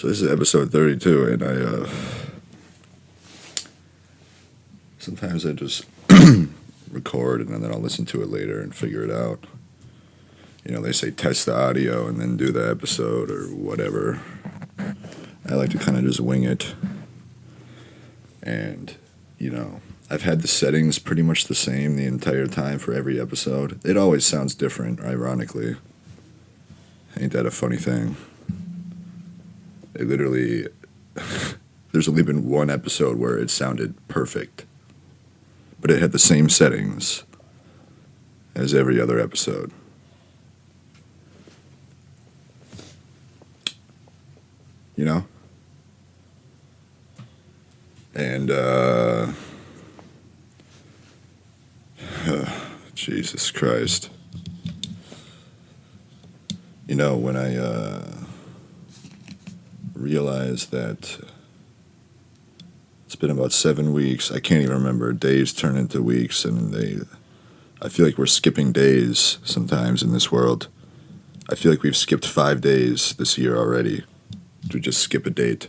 So this is episode 32, and sometimes I just record and then I'll listen to it later and figure it out. You know, they say test the audio and then do the episode or whatever. I like to kind of just wing it. And, you know, I've had the settings pretty much the same the entire time for every episode. It always sounds different, ironically. Ain't that a funny thing? It literally, there's only been one episode where it sounded perfect. But it had the same settings as every other episode. You know? And, Jesus Christ. You know, when I, realized that it's been about 7 weeks, I can't even remember, days turn into weeks, and I feel like we're skipping days sometimes in this world. I feel like we've skipped 5 days this year already. To just skip a date.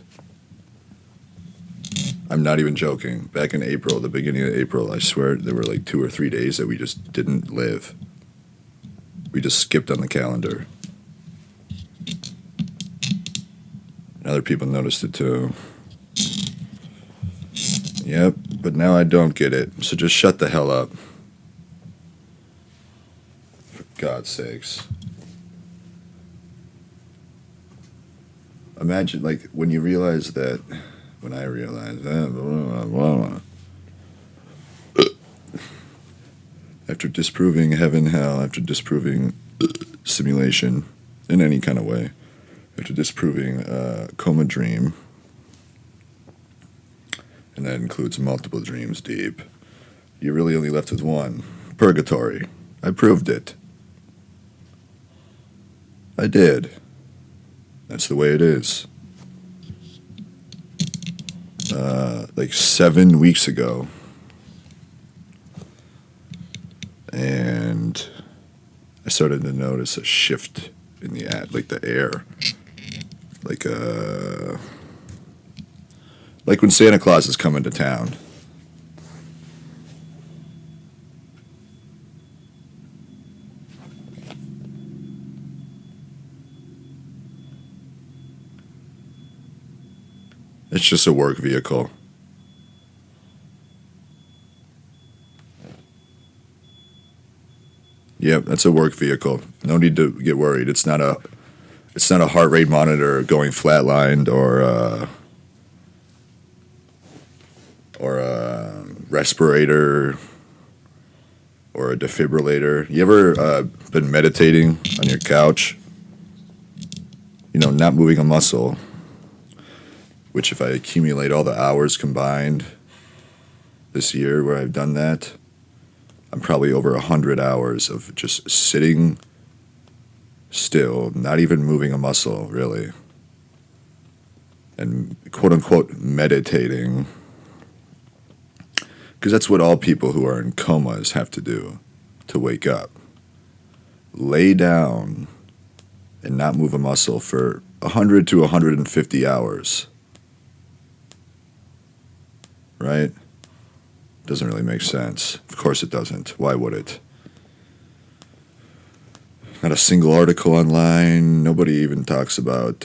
I'm not even joking. Back in April, the beginning of April, I swear there were like 2 or 3 days that we just didn't live. We just skipped on the calendar. And other people noticed it too. Yep, but now I don't get it. So just shut the hell up. For God's sakes. Imagine, like, when you realize that, when I realized that, after disproving heaven, hell, after disproving simulation in any kind of way, after disproving coma dream, and that includes multiple dreams deep, you're really only left with one. Purgatory. I proved it. I did. That's the way it is. Like 7 weeks ago, and I started to notice a shift in the the air, like when Santa Claus is coming to town. It's just a work vehicle. Yep, that's a work vehicle. No need to get worried. It's not a heart rate monitor going flatlined or a respirator or a defibrillator. You ever been meditating on your couch? You know, not moving a muscle. Which, if I accumulate all the hours combined this year where I've done that, I'm probably over 100 hours of just sitting still, not even moving a muscle, really, and quote-unquote meditating, because that's what all people who are in comas have to do to wake up. Lay down and not move a muscle for 100 to 150 hours. Right? Doesn't really make sense. Of course it doesn't. Why would it? Not a single article online. Nobody even talks about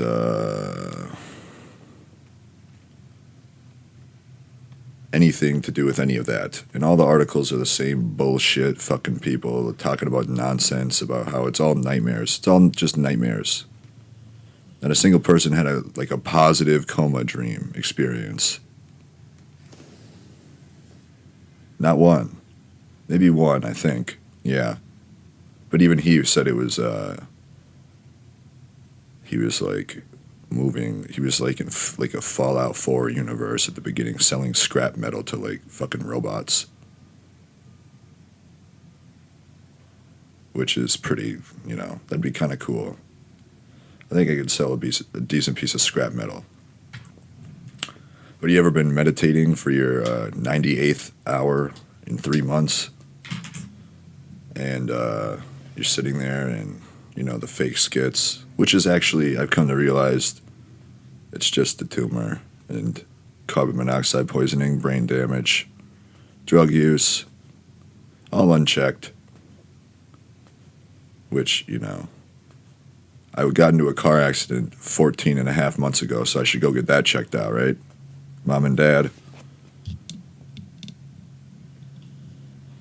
anything to do with any of that. And all the articles are the same bullshit fucking people talking about nonsense about how it's all nightmares. It's all just nightmares. Not a single person had a positive coma dream experience. Not one. Maybe one, I think. Yeah. But even he said it was, he was like moving, he was like in like a Fallout 4 universe at the beginning, selling scrap metal to like fucking robots. Which is pretty, you know, that'd be kind of cool. I think I could sell a decent piece of scrap metal. But you ever been meditating for your 98th hour in 3 months? And you're sitting there and, you know, the fake skits, which is actually, I've come to realize, It's just a tumor and carbon monoxide poisoning, brain damage, drug use, all unchecked. Which, I got into a car accident 14 and a half months ago, so I should go get that checked out, right? Mom and Dad.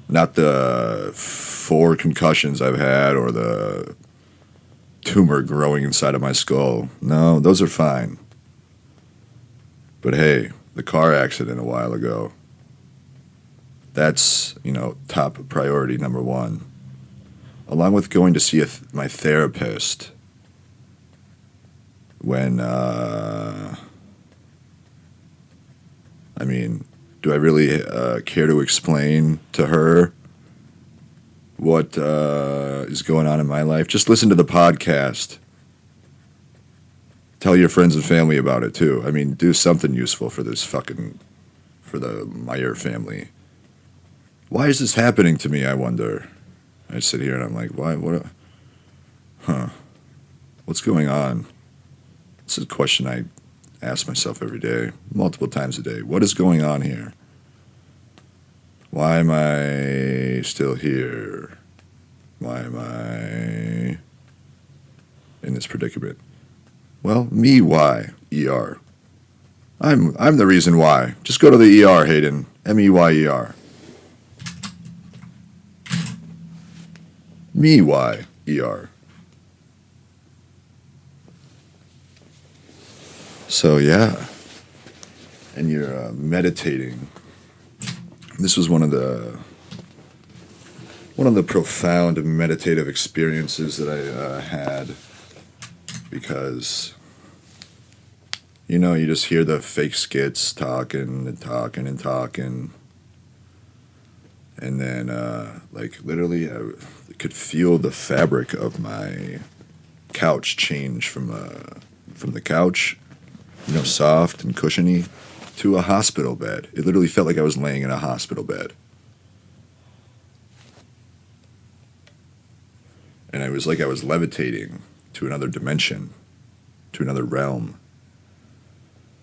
Not the 4 concussions I've had or the tumor growing inside of my skull. No, those are fine. But hey, the car accident a while ago, that's, top priority number 1. Along with going to see my therapist when, do I really care to explain to her what is going on in my life? Just listen to the podcast. Tell your friends and family about it too. Do something useful for for the Meyer family. Why is this happening to me, I wonder? I sit here and I'm like, why, what's going on? This is a question I ask myself every day, multiple times a day. What is going on here? Why am I still here? Why am I in this predicament? Well, me, why? ER. I'm the reason why. Just go to the ER, Hayden. MEYER. Me, why? ER. So, yeah. And you're meditating. This was one of the profound meditative experiences that I had, because you just hear the fake skits talking and talking and talking, and then literally I could feel the fabric of my couch change from the couch, soft and cushiony, to a hospital bed. It literally felt like I was laying in a hospital bed. And I was levitating to another dimension, to another realm.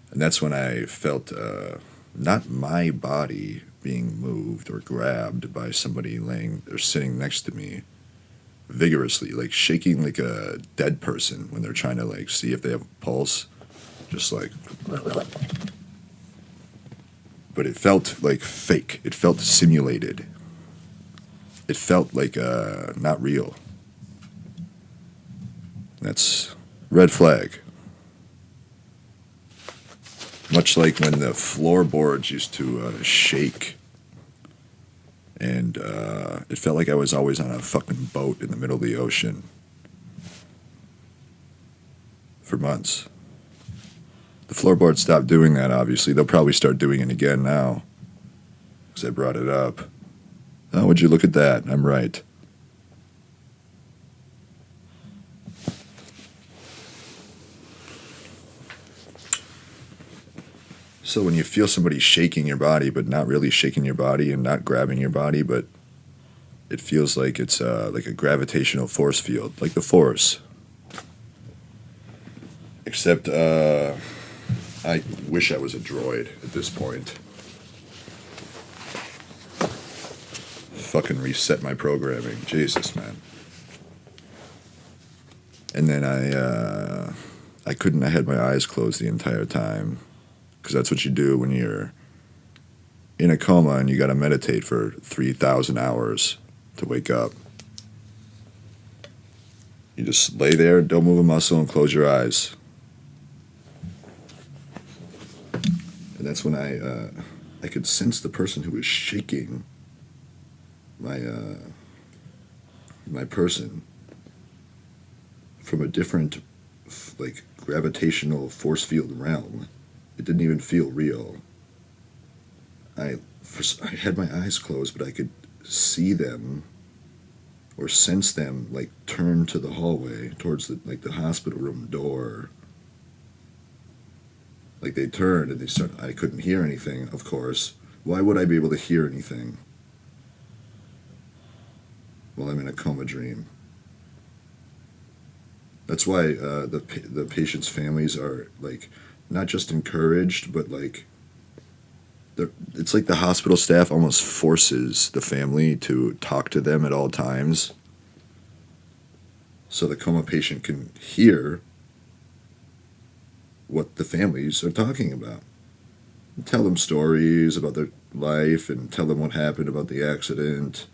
And that's when I felt not my body being moved or grabbed by somebody laying or sitting next to me vigorously, like shaking like a dead person when they're trying to see if they have a pulse. Just like... But it felt like fake. It felt simulated. It felt like not real. That's red flag. Much like when the floorboards used to shake. And it felt like I was always on a fucking boat in the middle of the ocean. For months. The floorboards stopped doing that, obviously. They'll probably start doing it again now. Because I brought it up. Oh, would you look at that? I'm right. So when you feel somebody shaking your body, but not really shaking your body and not grabbing your body, but it feels like it's like a gravitational force field, like the Force. Except, I wish I was a droid at this point. Fucking reset my programming. Jesus, man. And then I couldn't, I had my eyes closed the entire time. Because that's what you do when you're in a coma and you gotta meditate for 3,000 hours to wake up. You just lay there, don't move a muscle, and close your eyes. And that's when I could sense the person who was shaking my person from a different gravitational force field realm. It didn't even feel real. I had my eyes closed, but I could see them or sense them turn to the hallway towards the hospital room door. They turned and they started. I couldn't hear anything, of course. Why would I be able to hear anything while I'm in a coma dream? That's why the patients' families are not just encouraged, but like it's like the hospital staff almost forces the family to talk to them at all times so the coma patient can hear what the families are talking about. And tell them stories about their life and tell them what happened about the accident.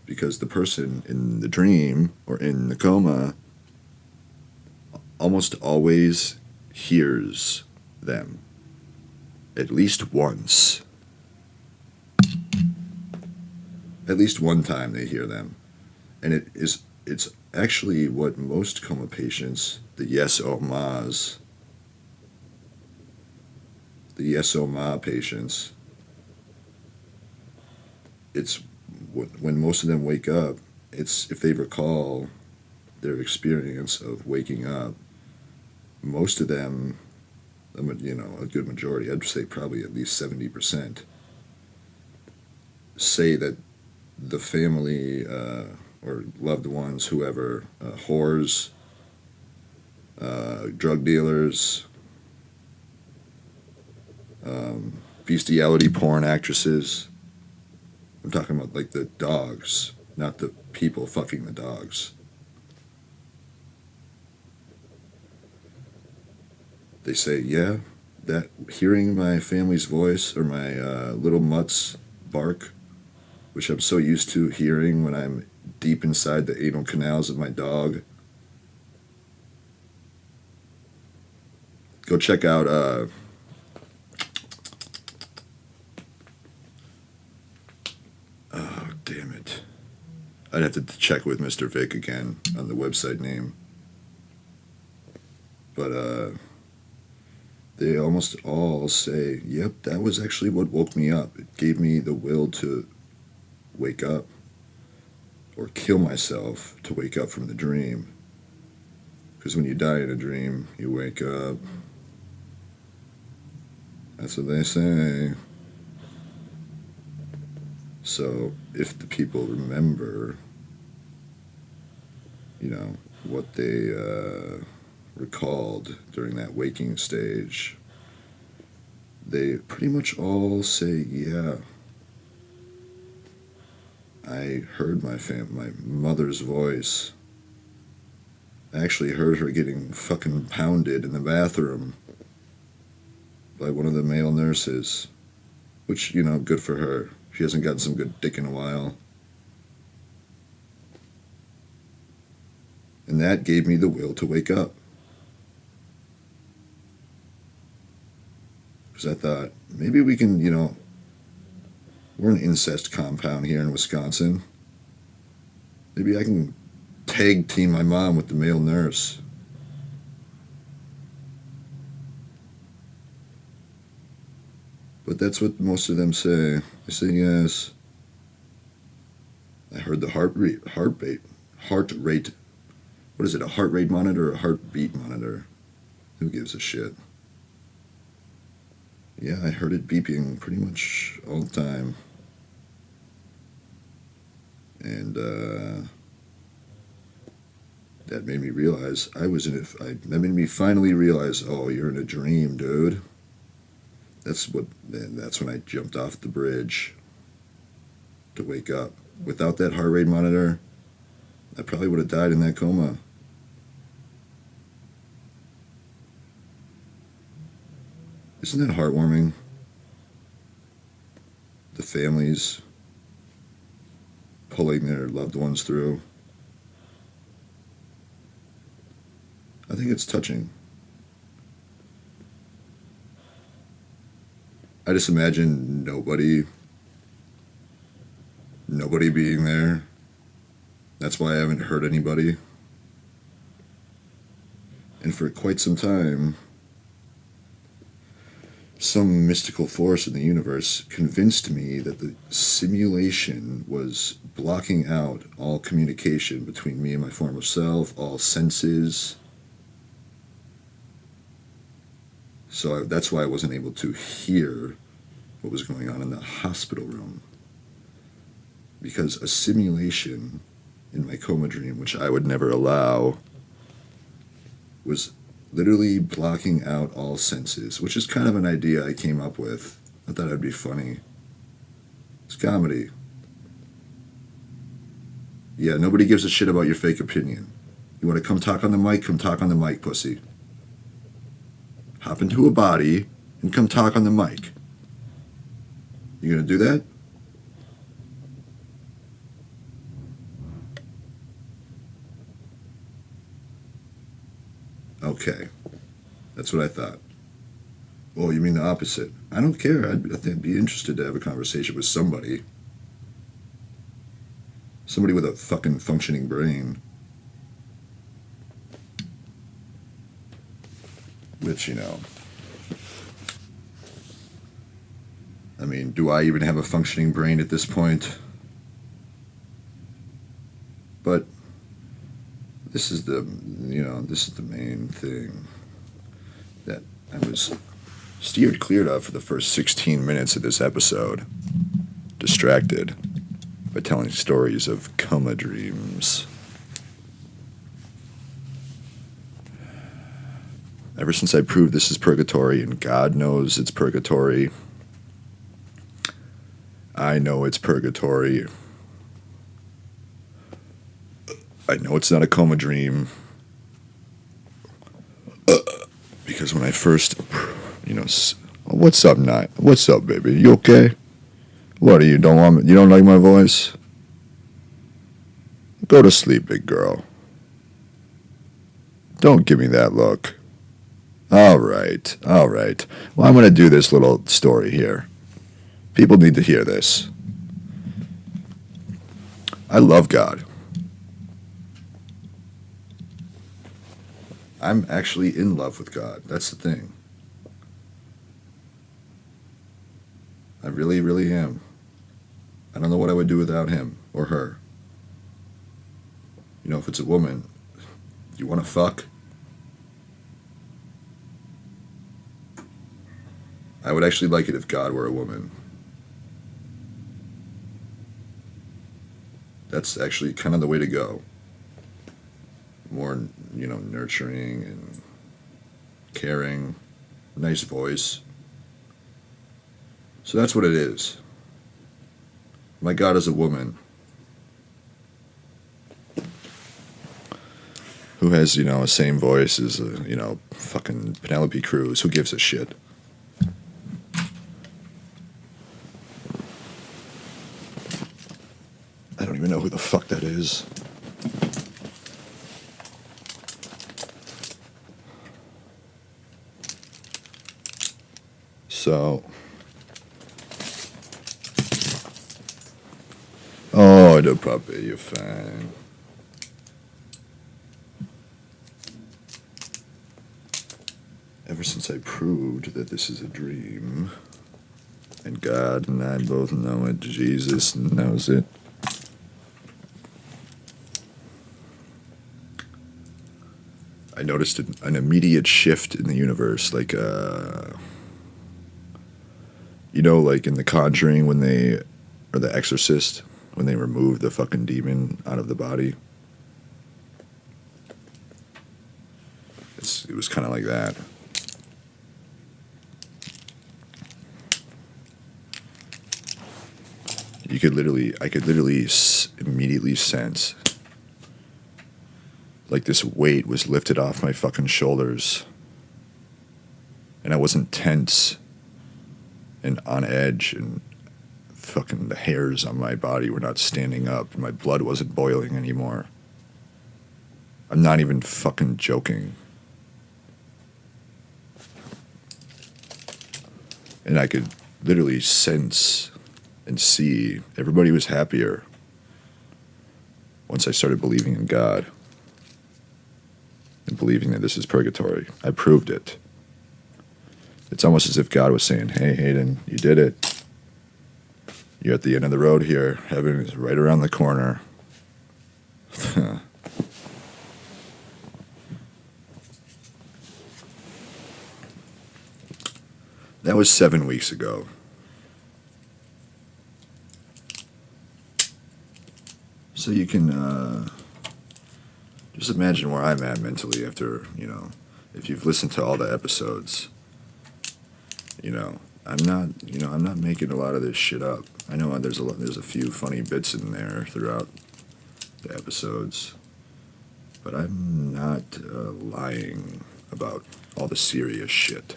Because the person in the dream or in the coma almost always hears them at least once. At least one time they hear them. And it's actually what most coma patients, the yes oh mas, the yes oh ma patients, it's when most of them wake up, it's if they recall their experience of waking up, most of them, you know, a good majority, I'd say probably at least 70%, say that the family or loved ones, whoever, whores, drug dealers, bestiality porn actresses. I'm talking about like the dogs, not the people fucking the dogs. They say, yeah, that hearing my family's voice or my little mutt's bark, which I'm so used to hearing when I'm deep inside the anal canals of my dog. Go check out oh, damn it. I'd have to check with Mr. Vic again on the website name. But they almost all say, yep, that was actually what woke me up. It gave me the will to wake up or kill myself to wake up from the dream. Because when you die in a dream, you wake up. That's what they say. So if the people remember, you know, what they recalled during that waking stage, they pretty much all say, yeah, I heard my mother's voice. I actually heard her getting fucking pounded in the bathroom by one of the male nurses, which, you know, good for her. She hasn't gotten some good dick in a while. And that gave me the will to wake up. Because I thought, maybe we can, you know, we're an incest compound here in Wisconsin. Maybe I can tag team my mom with the male nurse. But that's what most of them say. They say, yes. I heard the heart rate. What is it, a heart rate monitor or a heartbeat monitor? Who gives a shit? Yeah, I heard it beeping pretty much all the time. And that made me realize that made me finally realize, oh, you're in a dream, dude. That's when I jumped off the bridge to wake up. Without that heart rate monitor, I probably would have died in that coma. Isn't that heartwarming? The families pulling their loved ones through. I think it's touching. I just imagine nobody being there. That's why I haven't hurt anybody. And for quite some time, some mystical force in the universe convinced me that the simulation was blocking out all communication between me and my former self, all senses. So that's why I wasn't able to hear what was going on in the hospital room. Because a simulation in my coma dream, which I would never allow, was Literally blocking out all senses, which is kind of an idea I came up with. I thought it'd be funny. It's comedy. Yeah, nobody gives a shit about your fake opinion. You want to come talk on the mic? Come talk on the mic, pussy. Hop into a body and come talk on the mic. You gonna do that? Okay. That's what I thought. Oh, you mean the opposite? I don't care. I think I'd be interested to have a conversation with somebody. Somebody with a fucking functioning brain. Which, I mean, do I even have a functioning brain at this point? But this is the main thing that I was steered clear of for the first 16 minutes of this episode. Distracted by telling stories of coma dreams. Ever since I proved this is purgatory, and God knows it's purgatory, I know it's purgatory. I know it's not a coma dream. Because when I first, what's up, Night? What's up, baby? You okay? What are you? You don't like my voice? Go to sleep, big girl. Don't give me that look. All right. Well, I'm going to do this little story here. People need to hear this. I love God. I'm actually in love with God. That's the thing. I really, really am. I don't know what I would do without him or her. If it's a woman, you want to fuck? I would actually like it if God were a woman. That's actually kind of the way to go. More, nurturing and caring, nice voice. So that's what it is. My God is a woman who has, a same voice as, fucking Penelope Cruz. Who gives a shit? I don't even know who the fuck that is. So, oh, the puppy, you're fine. Ever since I proved that this is a dream, and God and I both know it, Jesus knows it, I noticed an immediate shift in the universe, like in The Conjuring or The Exorcist, when they remove the fucking demon out of the body. It was kind of like that. I could literally immediately sense like this weight was lifted off my fucking shoulders, and I wasn't tense and on edge, and fucking the hairs on my body were not standing up, and my blood wasn't boiling anymore. I'm not even fucking joking. And I could literally sense and see everybody was happier once I started believing in God and believing that this is purgatory. I proved it. It's almost as if God was saying, hey, Hayden, you did it. You're at the end of the road here. Heaven is right around the corner. That was 7 weeks ago. So you can just imagine where I'm at mentally after, if you've listened to all the episodes, I'm not making a lot of this shit up. I know there's a few funny bits in there throughout the episodes, but I'm not lying about all the serious shit.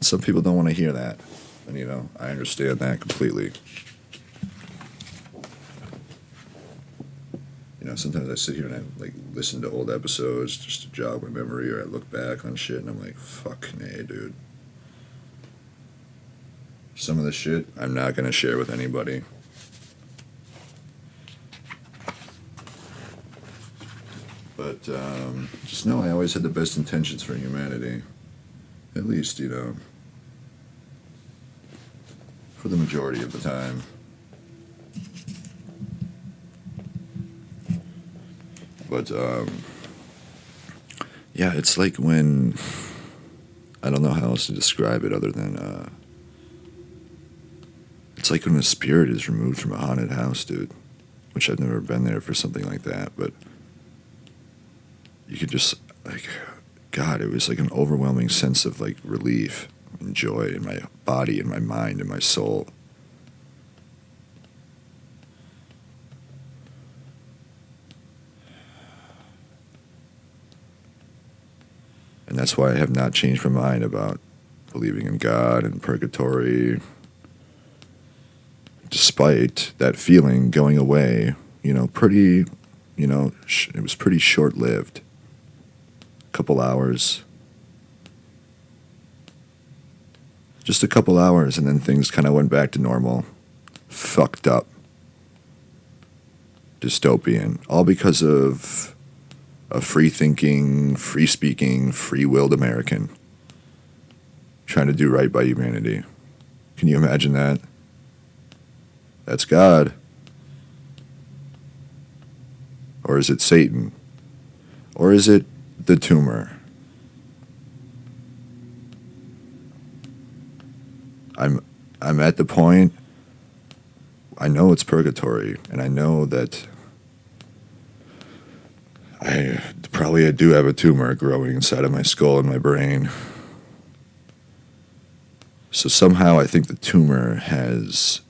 Some people don't want to hear that, and I understand that completely. Sometimes I sit here and I listen to old episodes just to jog my memory, or I look back on shit and I'm like, fuck nay, dude. Some of the shit I'm not gonna share with anybody. But just know I always had the best intentions for humanity. At least, for the majority of the time. But, yeah, it's like when, I don't know how else to describe it other than, it's like when a spirit is removed from a haunted house, dude. Which I've never been there for something like that, but you could just, God, it was like an overwhelming sense of, relief and joy in my body and my mind and my soul. And that's why I have not changed my mind about believing in God and purgatory, despite that feeling going away, it was pretty short-lived. Couple hours. Just a couple hours, and then things kind of went back to normal. Fucked up. Dystopian. All because of a free-thinking, free-speaking, free-willed American trying to do right by humanity. Can you imagine that? That's God. Or is it Satan? Or is it the tumor? I'm at the point, I know it's purgatory, and I know that I do have a tumor growing inside of my skull and my brain. So somehow I think the tumor has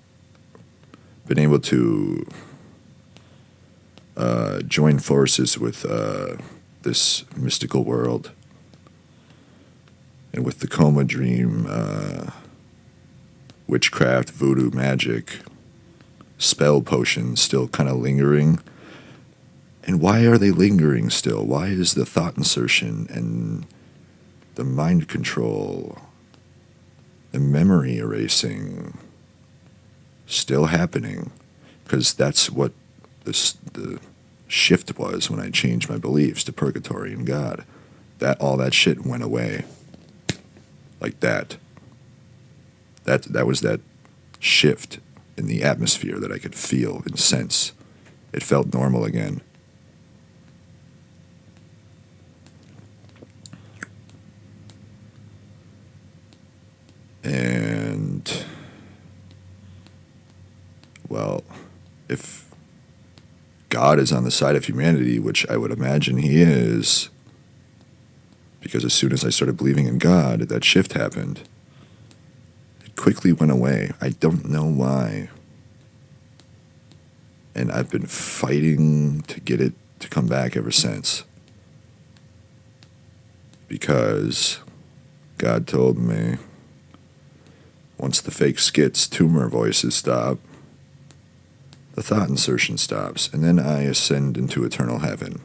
been able to join forces with this mystical world, and with the coma dream, witchcraft, voodoo, magic, spell potions still kind of lingering. And why are they lingering still? Why is the thought insertion and the mind control, the memory erasing still happening? Because that's what the shift was when I changed my beliefs to purgatory and God. All that shit went away. Like that. That was that shift in the atmosphere that I could feel and sense. It felt normal again. And, well, if God is on the side of humanity, which I would imagine he is, because as soon as I started believing in God, that shift happened. It quickly went away. I don't know why. And I've been fighting to get it to come back ever since. Because God told me, once the fake skits, tumor voices stop, the thought insertion stops, and then I ascend into eternal heaven.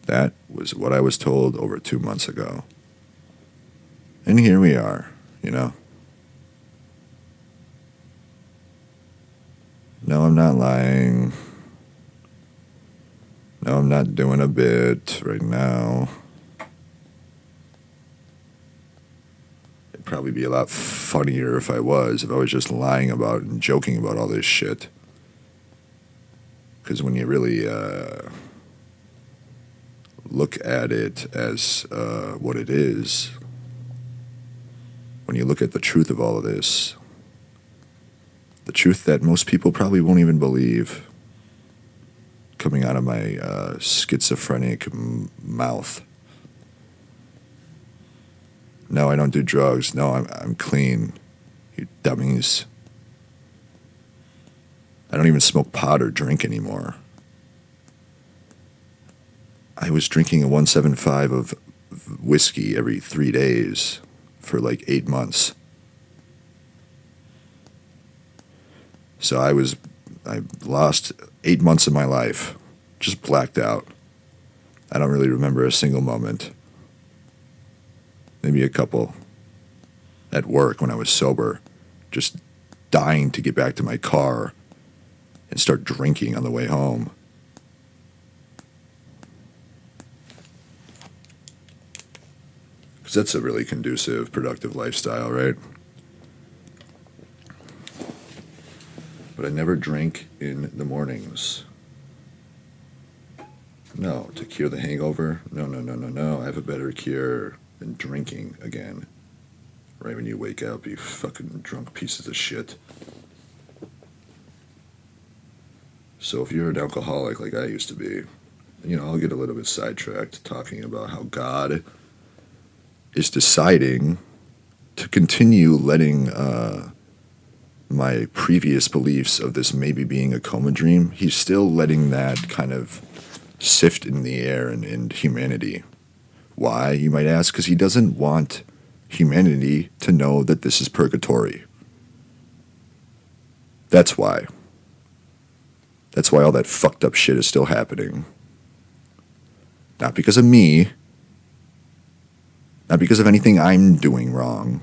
That was what I was told over 2 months ago. And here we are, No, I'm not lying. No, I'm not doing a bit right now. It'd probably be a lot funnier if I was just lying about and joking about all this shit. Because when you really look at it as what it is, when you look at the truth of all of this, the truth that most people probably won't even believe, coming out of my schizophrenic mouth. No, I don't do drugs. No, I'm clean. You dummies. I don't even smoke pot or drink anymore. I was drinking a 175 of whiskey every 3 days for like 8 months. So I lost 8 months of my life, just blacked out. I don't really remember a single moment. Maybe a couple. At work when I was sober, just dying to get back to my car and start drinking on the way home. Because that's a really conducive, productive lifestyle, right? But I never drink in the mornings. No, to cure the hangover? No. I have a better cure than drinking again. Right when you wake up, you fucking drunk pieces of shit. So if you're an alcoholic like I used to be, I'll get a little bit sidetracked talking about how God is deciding to continue letting my previous beliefs of this maybe being a coma dream, he's still letting that kind of sift in the air in humanity. Why, you might ask? Because he doesn't want humanity to know that this is purgatory. That's why. That's why all that fucked up shit is still happening. Not because of me. Not because of anything I'm doing wrong.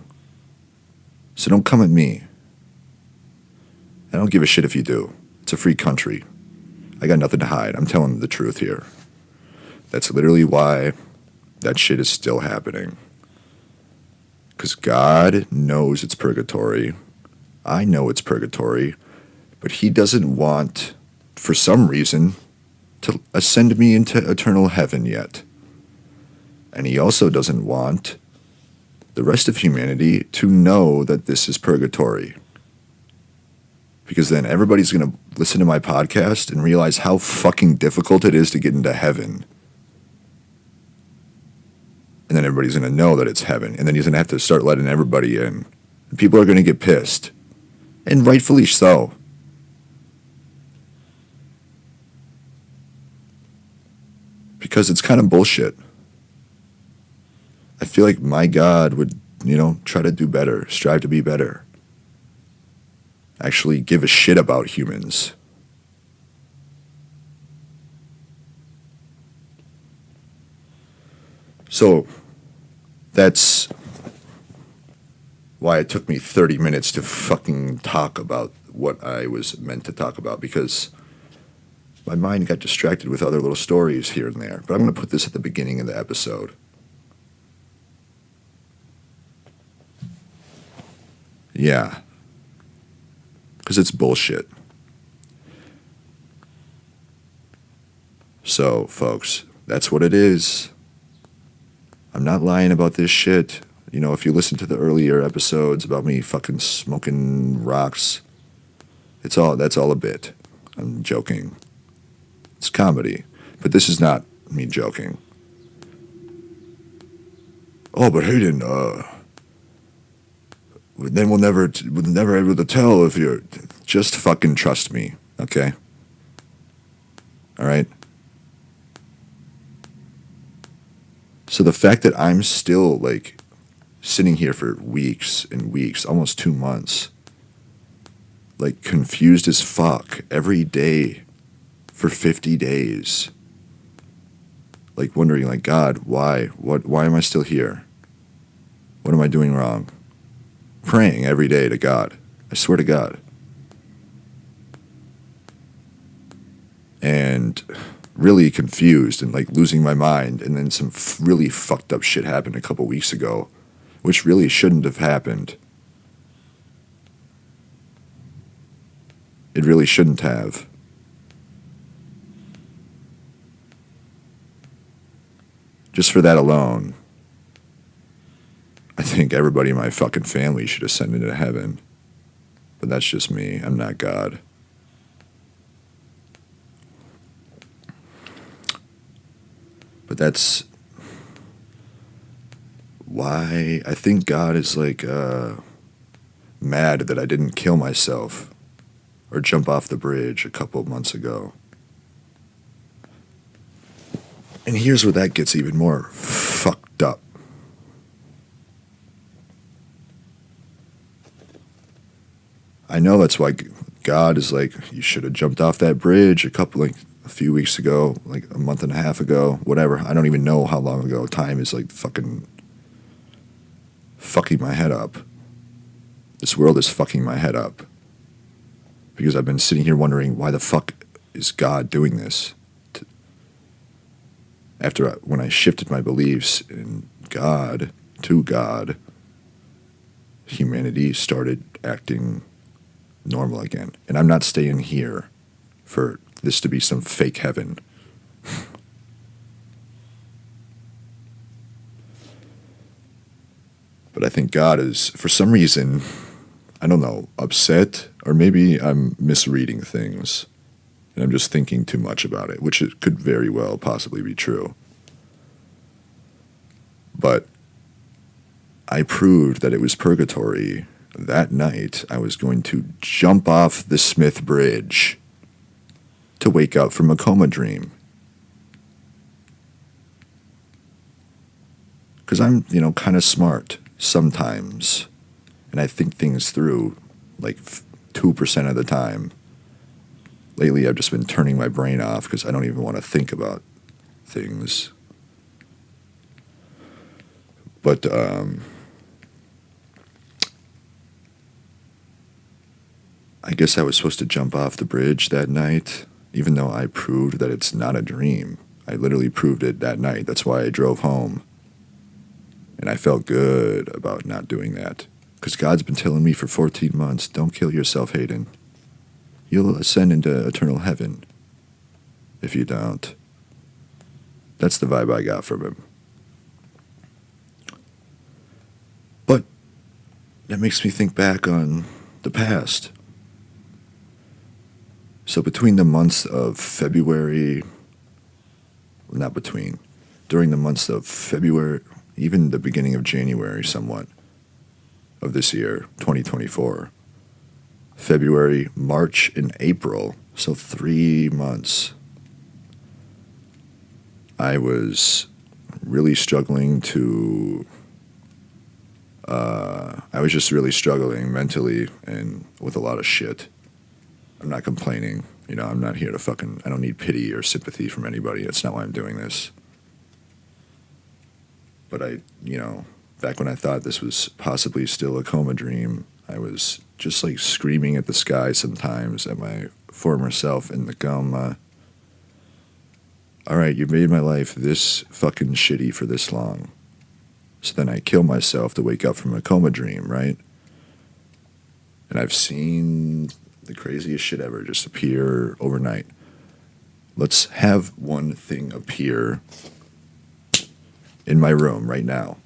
So don't come at me. I don't give a shit if you do. It's a free country. I got nothing to hide. I'm telling the truth here. That's literally why that shit is still happening. Because God knows it's purgatory. I know it's purgatory. But he doesn't want, for some reason, to ascend me into eternal heaven yet. And he also doesn't want the rest of humanity to know that this is purgatory. Because then everybody's going to listen to my podcast and realize how fucking difficult it is to get into heaven. And then everybody's going to know that it's heaven. And then he's going to have to start letting everybody in. And people are going to get pissed. And rightfully so. Because it's kind of bullshit. I feel like my God would, try to do better, strive to be better. Actually give a shit about humans. So that's why it took me 30 minutes to fucking talk about what I was meant to talk about, because my mind got distracted with other little stories here and there. But I'm going to put this at the beginning of the episode. Yeah. Because it's bullshit. So, folks, that's what it is. I'm not lying about this shit. If you listen to the earlier episodes about me fucking smoking rocks, that's all a bit. I'm joking. It's comedy. But this is not me joking. Oh, but Hayden, then we'll never able to tell if you're... Just fucking trust me, okay? All right? So the fact that I'm still, sitting here for weeks and weeks, almost 2 months, confused as fuck every day for 50 days, wondering, God, why? Why am I still here? What am I doing wrong? Praying every day to God. I swear to God. And really confused and losing my mind. And then some really fucked up shit happened a couple weeks ago, which really shouldn't have happened. It really shouldn't have. Just for that alone, I think everybody in my fucking family should ascend into heaven. But that's just me. I'm not God. But that's why I think God is like mad that I didn't kill myself or jump off the bridge a couple of months ago. And here's where that gets even more fucked up. I know that's why God is like, you should have jumped off that bridge a few weeks ago, like a month and a half ago, whatever. I don't even know how long ago. Time is like fucking my head up. This world is fucking my head up. Because I've been sitting here wondering, why the fuck is God doing this? When I shifted my beliefs in God to God, humanity started acting normal again. And I'm not staying here for this to be some fake heaven. But I think God is, for some reason, I don't know, upset, or maybe I'm misreading things and I'm just thinking too much about it, which it could very well possibly be true. But I proved that it was purgatory that night. I was going to jump off the Smith Bridge to wake up from a coma dream. Because I'm, kind of smart sometimes. And I think things through like 2% of the time. Lately, I've just been turning my brain off because I don't even want to think about things. But I guess I was supposed to jump off the bridge that night, even though I proved that it's not a dream. I literally proved it that night. That's why I drove home. And I felt good about not doing that. Because God's been telling me for 14 months, don't kill yourself, Hayden. You'll ascend into eternal heaven if you don't. That's the vibe I got from him. But that makes me think back on the past. So between the months of February, during the months of February, even the beginning of January somewhat, of this year, 2024, February, March, and April, so 3 months, I was really struggling I was just really struggling mentally and with a lot of shit. I'm not complaining. I'm not here to I don't need pity or sympathy from anybody. That's not why I'm doing this. But back when I thought this was possibly still a coma dream, I was just like screaming at the sky sometimes at my former self in the coma. All right, you made my life this fucking shitty for this long. So then I kill myself to wake up from a coma dream, right? And I've seen the craziest shit ever just appear overnight. Let's have one thing appear in my room right now.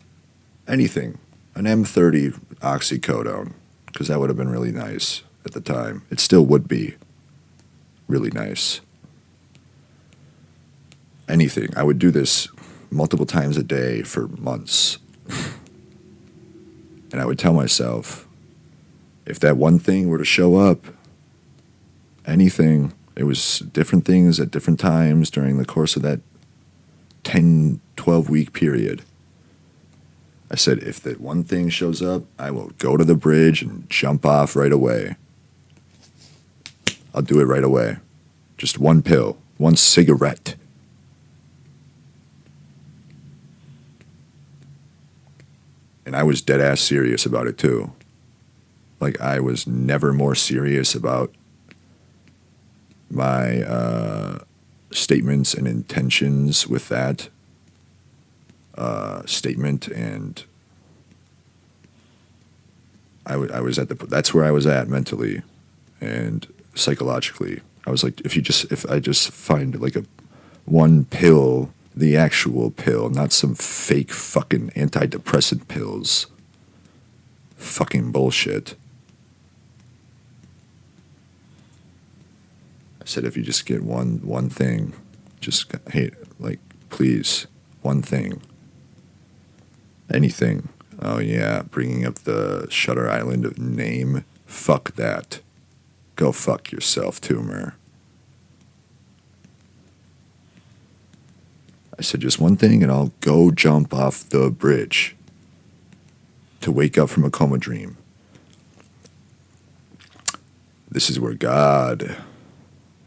Anything. An M30 oxycodone, because that would have been really nice at the time. It still would be really nice. Anything. I would do this multiple times a day for months. And I would tell myself, if that one thing were to show up, anything, it was different things at different times during the course of that 10, 12-week period. I said, if that one thing shows up, I will go to the bridge and jump off right away. I'll do it right away. Just one pill, one cigarette. And I was dead ass serious about it too. Like, I was never more serious about my statements and intentions with that statement, and I was that's where I was at mentally and psychologically. I was like, if I just find like one pill, the actual pill, not some fake fucking antidepressant pills. Fucking bullshit. I said, if you just get one thing, just, hey, like, please, One thing. Anything. Oh yeah, bringing up the Shutter Island of name. Fuck that. Go fuck yourself, Toomer. I said just one thing and I'll go jump off the bridge to wake up from a coma dream. This is where God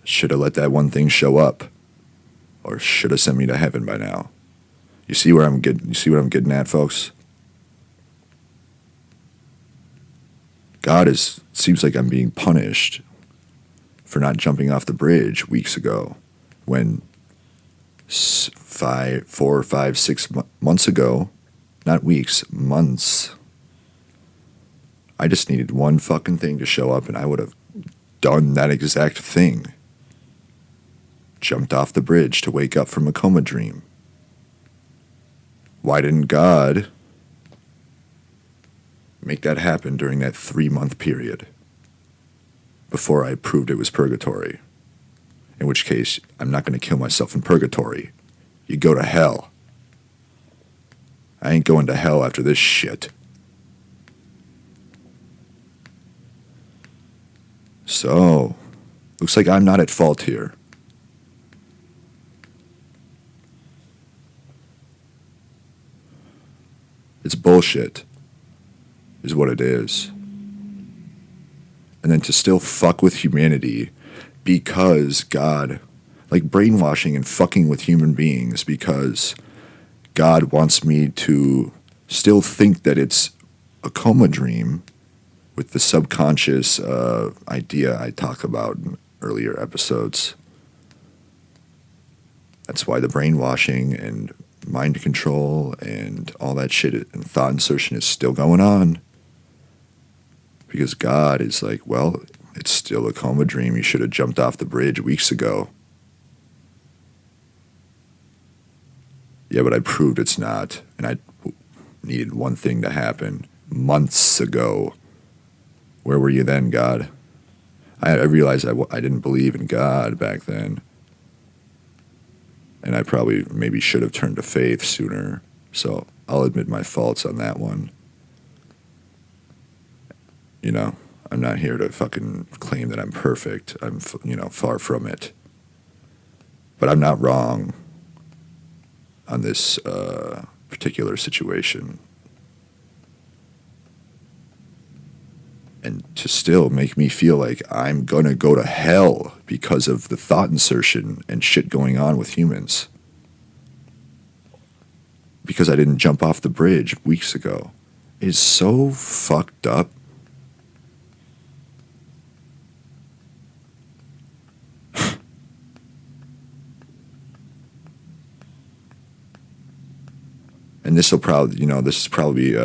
should have let that one thing show up, or should have sent me to heaven by now. You see what I'm getting at, folks? Seems like I'm being punished for not jumping off the bridge weeks ago, when 4 or 5, 6 months ago, not weeks, months, I just needed one fucking thing to show up and I would have done that exact thing. Jumped off the bridge to wake up from a coma dream. Why didn't God make that happen during that 3-month period before I proved it was purgatory? In which case, I'm not going to kill myself in purgatory. You go to hell. I ain't going to hell after this shit. So, looks like I'm not at fault here. It's bullshit, is what it is. And then to still fuck with humanity because God, like brainwashing and fucking with human beings because God wants me to still think that it's a coma dream with the subconscious idea I talk about in earlier episodes. That's why the brainwashing and mind control and all that shit and thought insertion is still going on. Because God is like, well, it's still a coma dream. You should have jumped off the bridge weeks ago. Yeah, but I proved it's not. And I needed one thing to happen months ago. Where were you then, God? I realized I didn't believe in God back then. And I probably maybe should have turned to faith sooner. So I'll admit my faults on that one. You know, I'm not here to fucking claim that I'm perfect. I'm, far from it. But I'm not wrong on this particular situation. And to still make me feel like I'm going to go to hell because of the thought insertion and shit going on with humans. Because I didn't jump off the bridge weeks ago is so fucked up. And this is probably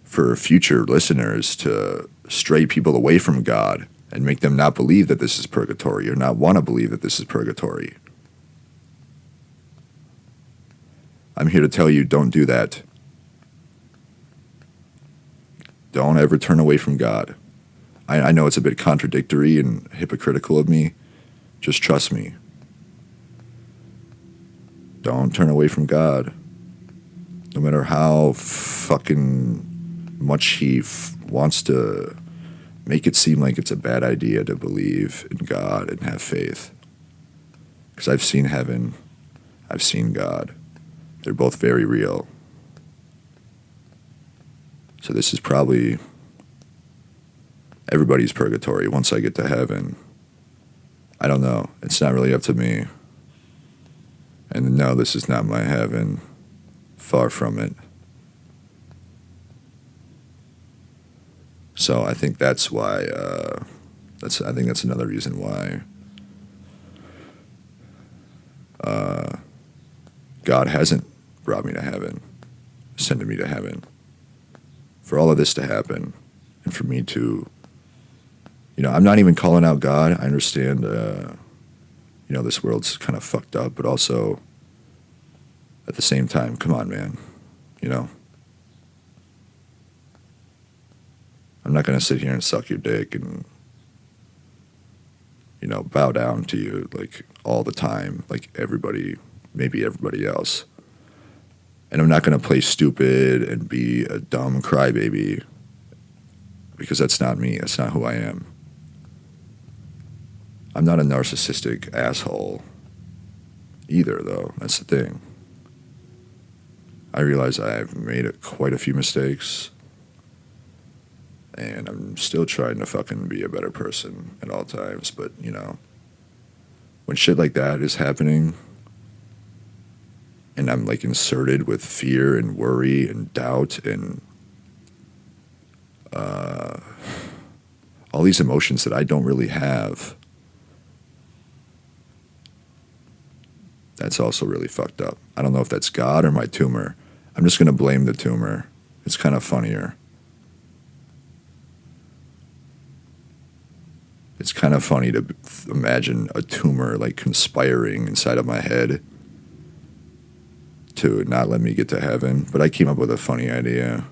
for future listeners to stray people away from God and make them not believe that this is purgatory or not want to believe that this is purgatory. I'm here to tell you, don't do that. Don't ever turn away from God. I know it's a bit contradictory and hypocritical of me. Just trust me. Don't turn away from God. No matter how fucking much he wants to make it seem like it's a bad idea to believe in God and have faith. Because I've seen heaven. I've seen God. They're both very real. So this is probably everybody's purgatory once I get to heaven. I don't know. It's not really up to me. And no, this is not my heaven. Far from it. So I think that's why. I think that's another reason why God hasn't brought me to heaven, sending me to heaven. For all of this to happen, and for me to, I'm not even calling out God. I understand, this world's kind of fucked up, but also at the same time, come on, man, I'm not going to sit here and suck your dick and, bow down to you like all the time, like everybody, maybe everybody else. And I'm not going to play stupid and be a dumb crybaby because that's not me. That's not who I am. I'm not a narcissistic asshole either, though. That's the thing. I realize I've made quite a few mistakes, and I'm still trying to fucking be a better person at all times. But, when shit like that is happening, and I'm like inserted with fear and worry and doubt and all these emotions that I don't really have, that's also really fucked up. I don't know if that's God or my tumor. I'm just going to blame the tumor. It's kind of funnier. It's kind of funny to imagine a tumor like conspiring inside of my head to not let me get to heaven. But I came up with a funny idea.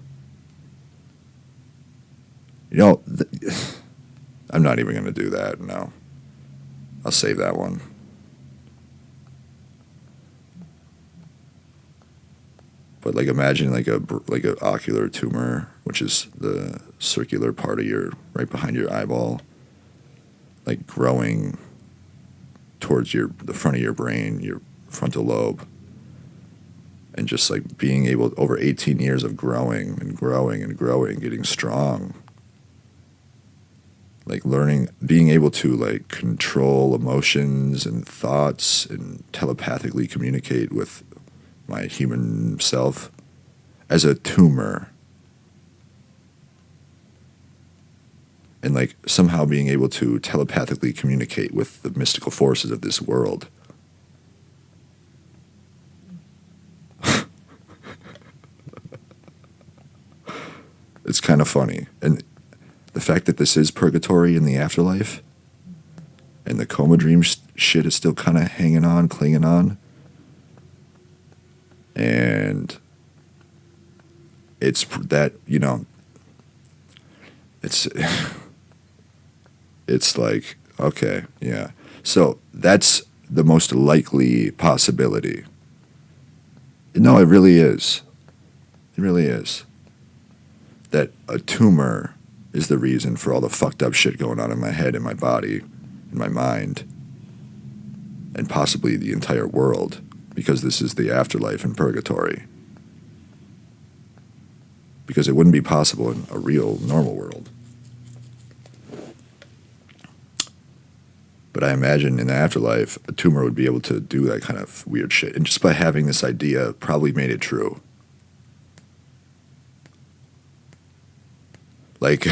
I'm not even going to do that, no. I'll save that one. But like imagine like a ocular tumor, which is the circular part of right behind your eyeball, like growing towards the front of your brain, your frontal lobe, and just like being able over 18 years of growing and growing and growing, getting strong, like being able to like control emotions and thoughts and telepathically communicate with my human self as a tumor, and like somehow being able to telepathically communicate with the mystical forces of this world. It's kind of funny. And the fact that this is purgatory in the afterlife and the coma dream shit is still kind of hanging on, clinging on. And it's that, it's like, okay, yeah. So that's the most likely possibility. No, it really is. It really is. That a tumor is the reason for all the fucked up shit going on in my head, in my body, in my mind, and possibly the entire world, because this is the afterlife and purgatory. Because it wouldn't be possible in a real, normal world. But I imagine in the afterlife, a tumor would be able to do that kind of weird shit. And just by having this idea probably made it true. Like,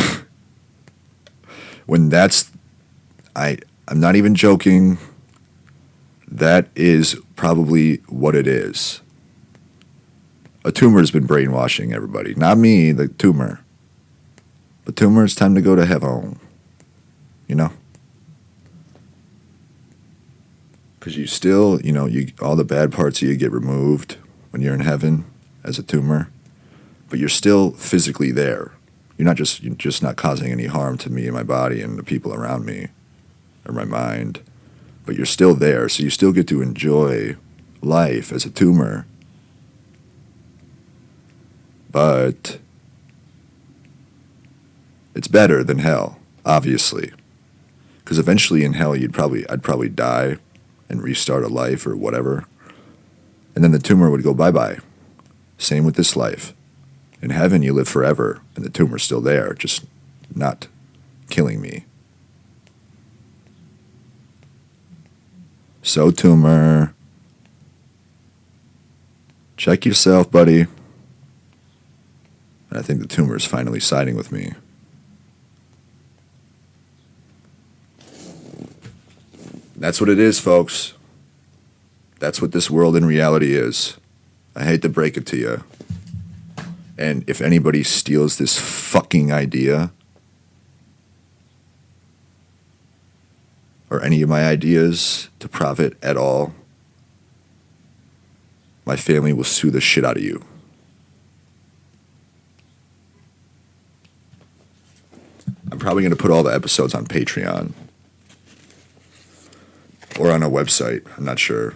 when I'm not even joking, that is probably what it is. A tumor has been brainwashing everybody. Not me, the tumor. The tumor, it's time to go to heaven. Because you still, all the bad parts of you get removed when you're in heaven as a tumor. But you're still physically there. You're just not causing any harm to me and my body and the people around me or my mind. But you're still there, so you still get to enjoy life as a tumor. But it's better than hell, obviously. Because eventually in hell I'd probably die and restart a life or whatever. And then the tumor would go bye-bye. Same with this life. In heaven, you live forever, and the tumor's still there, just not killing me. So, tumor, check yourself, buddy. And I think the tumor is finally siding with me. That's what it is, folks. That's what this world in reality is. I hate to break it to you. And if anybody steals this fucking idea, or any of my ideas to profit at all, my family will sue the shit out of you. I'm probably going to put all the episodes on Patreon. or on a website. I'm not sure.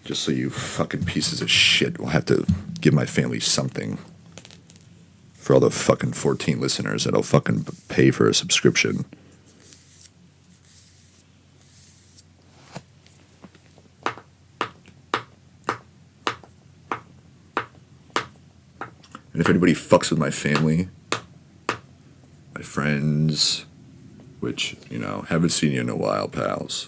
Just so you fucking pieces of shit will have to give my family something. For all the fucking 14 listeners that'll fucking pay for a subscription. And if anybody fucks with my family, my friends, which, you know, haven't seen you in a while, pals.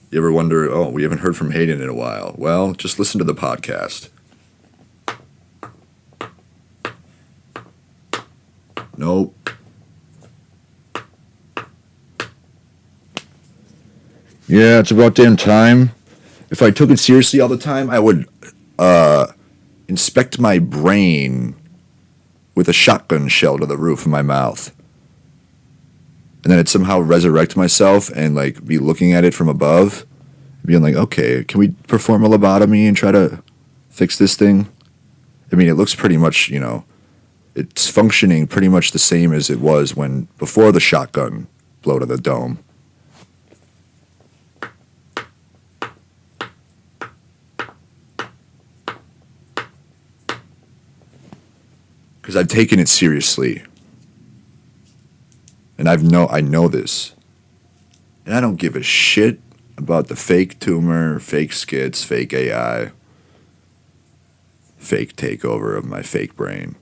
You ever wonder, oh, we haven't heard from Hayden in a while? Well, just listen to the podcast. Nope. Yeah, it's about damn time. If I took it seriously all the time, I would inspect my brain with a shotgun shell to the roof of my mouth. And then I'd somehow resurrect myself and like be looking at it from above, being like, okay, can we perform a lobotomy and try to fix this thing? I mean, it looks pretty much, you know, it's functioning pretty much the same as it was when before the shotgun blow to the dome. Because I've taken it seriously. And I know this. And I don't give a shit about the fake tumor, fake skits, fake AI, fake takeover of my fake brain.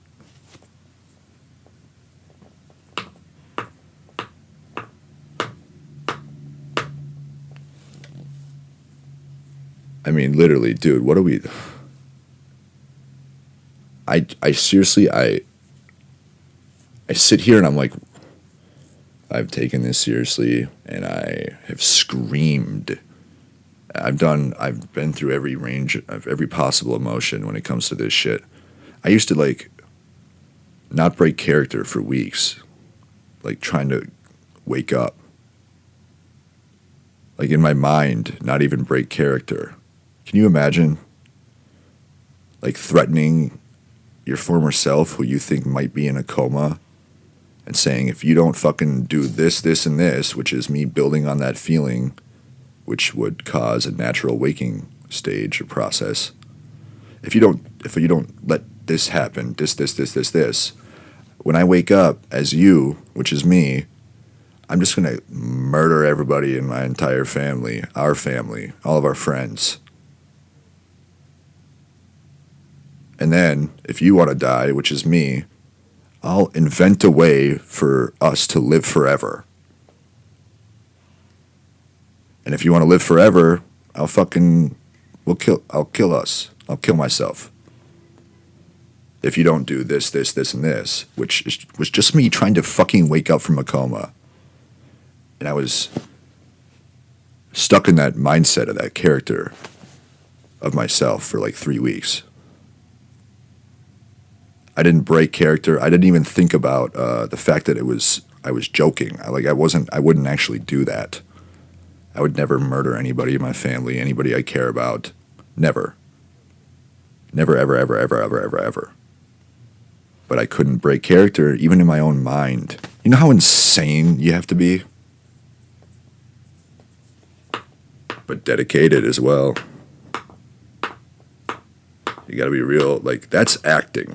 I mean, literally, dude, what are we... I seriously, I sit here and I'm like, I've taken this seriously and I have screamed. I've been through every range of every possible emotion when it comes to this shit. I used to like not break character for weeks, like trying to wake up. Like in my mind, not even break character. Can you imagine? Like threatening your former self who you think might be in a coma and saying, if you don't fucking do this, this, and this, which is me building on that feeling, which would cause a natural waking stage or process. If you don't let this happen, this, when I wake up as you, which is me, I'm just going to murder everybody in my entire family, our family, all of our friends. And then, if you want to die, which is me, I'll invent a way for us to live forever. And if you want to live forever, I'll kill us. I'll kill myself. If you don't do this, and this, which was just me trying to fucking wake up from a coma. And I was stuck in that mindset of that character of myself for like 3 weeks. I didn't break character. I didn't even think about the fact that I was joking. I wouldn't actually do that. I would never murder anybody in my family, anybody I care about. Never. Never, ever, ever, ever, ever, ever, ever. But I couldn't break character even in my own mind. You know how insane you have to be? But dedicated as well. You gotta be real. Like, that's acting.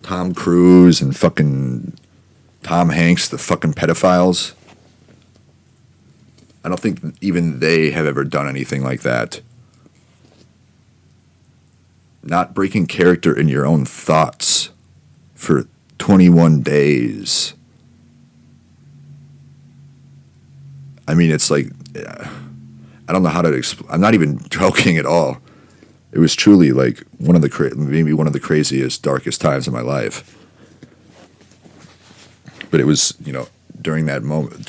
Tom Cruise and fucking Tom Hanks, the fucking pedophiles. I don't think even they have ever done anything like that. Not breaking character in your own thoughts for 21 days. I mean, it's like, I don't know how to explain. I'm not even joking at all. It was truly like maybe one of the craziest, darkest times of my life. But it was, you know, during that moment,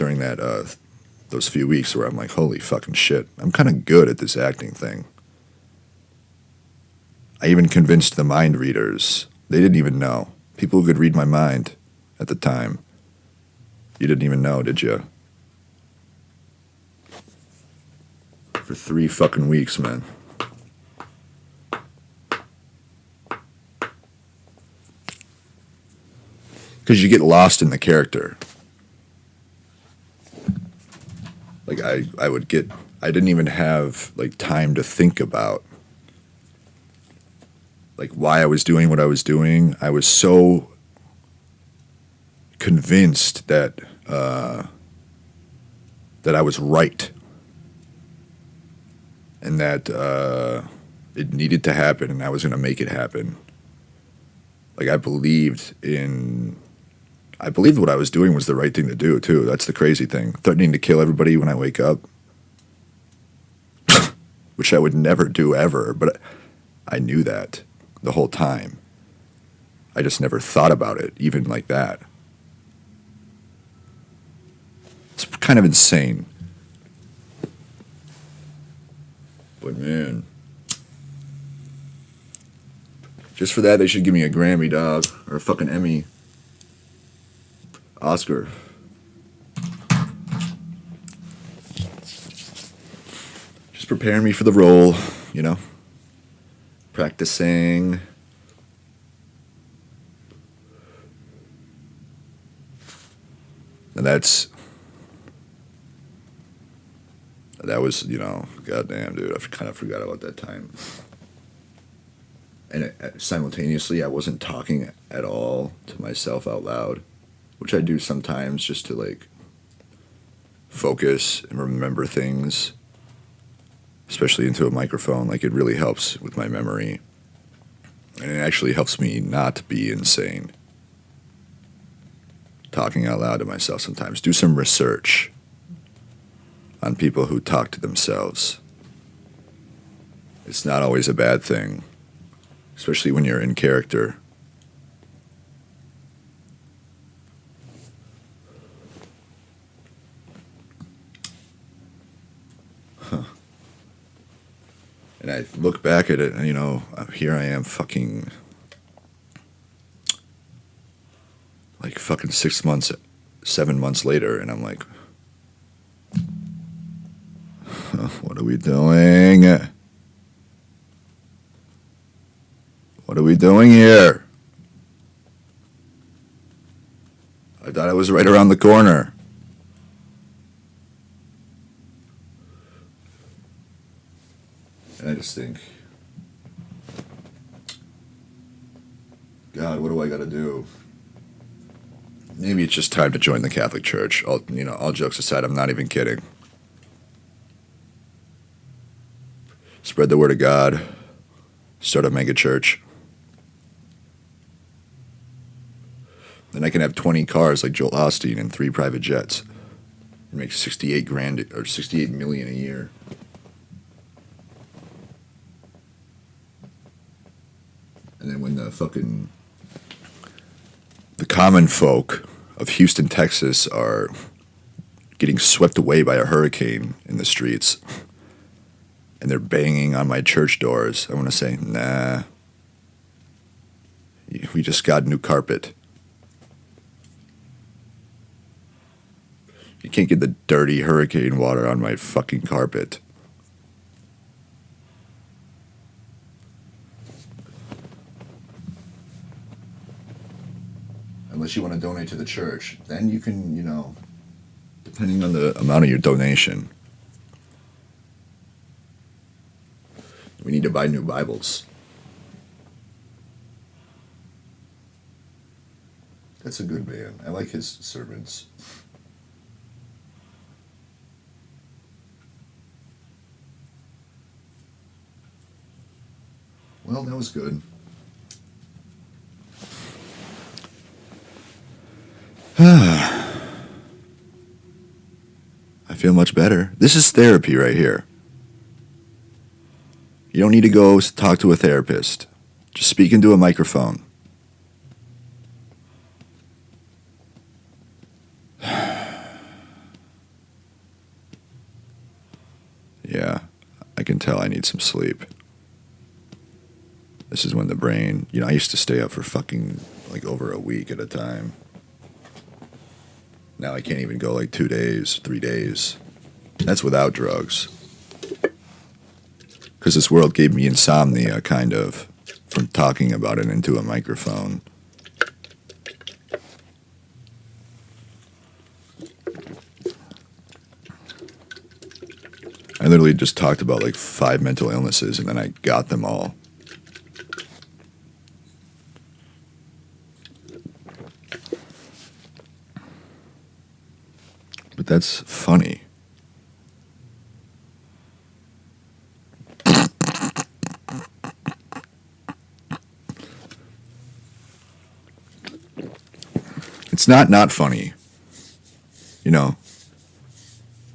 those few weeks where I'm like, holy fucking shit, I'm kind of good at this acting thing. I even convinced the mind readers. They didn't even know. People who could read my mind at the time. You didn't even know, did you? For 3 fucking weeks, man. Because you get lost in the character. Like I didn't even have like time to think about like why I was doing what I was doing. I was so convinced that that I was right and that it needed to happen and I was going to make it happen. Like I believed what I was doing was the right thing to do too. That's the crazy thing. Threatening to kill everybody when I wake up, which I would never do ever, but I knew that the whole time. I just never thought about it, even like that. It's kind of insane. But man, just for that, they should give me a Grammy, dog, or a fucking Emmy, Oscar. Just preparing me for the role, you know, practicing. And that was, you know, goddamn, dude, I kind of forgot about that time. And simultaneously, I wasn't talking at all to myself out loud, which I do sometimes just to, like, focus and remember things, especially into a microphone. Like, it really helps with my memory. And it actually helps me not be insane. Talking out loud to myself sometimes. Do some research on people who talk to themselves. It's not always a bad thing, especially when you're in character. Huh. And I look back at it and, you know, here I am fucking 6 months, 7 months later, and I'm like, what are we doing? What are we doing here? I thought I was right around the corner. And I just think, God, what do I got to do? Maybe it's just time to join the Catholic Church. All jokes aside, I'm not even kidding. Spread the word of God. Start a mega church. Then I can have 20 cars like Joel Osteen and 3 private jets. And make 68 grand or 68 million a year. And then when the common folk of Houston, Texas are getting swept away by a hurricane in the streets and they're banging on my church doors, I want to say, nah, we just got new carpet. You can't get the dirty hurricane water on my fucking carpet. Unless you want to donate to the church, then you can, you know, depending on the amount of your donation. We need to buy new Bibles. That's a good man. I like his sermons. Well, that was good. I feel much better. This is therapy right here. You don't need to go talk to a therapist. Just speak into a microphone. Yeah, I can tell I need some sleep. This is when the brain, you know, I used to stay up for fucking like over a week at a time. Now I can't even go like 2 days, 3 days. That's without drugs. Because this world gave me insomnia, kind of, from talking about it into a microphone. I literally just talked about like 5 mental illnesses and then I got them all. But that's funny. It's not funny. You know,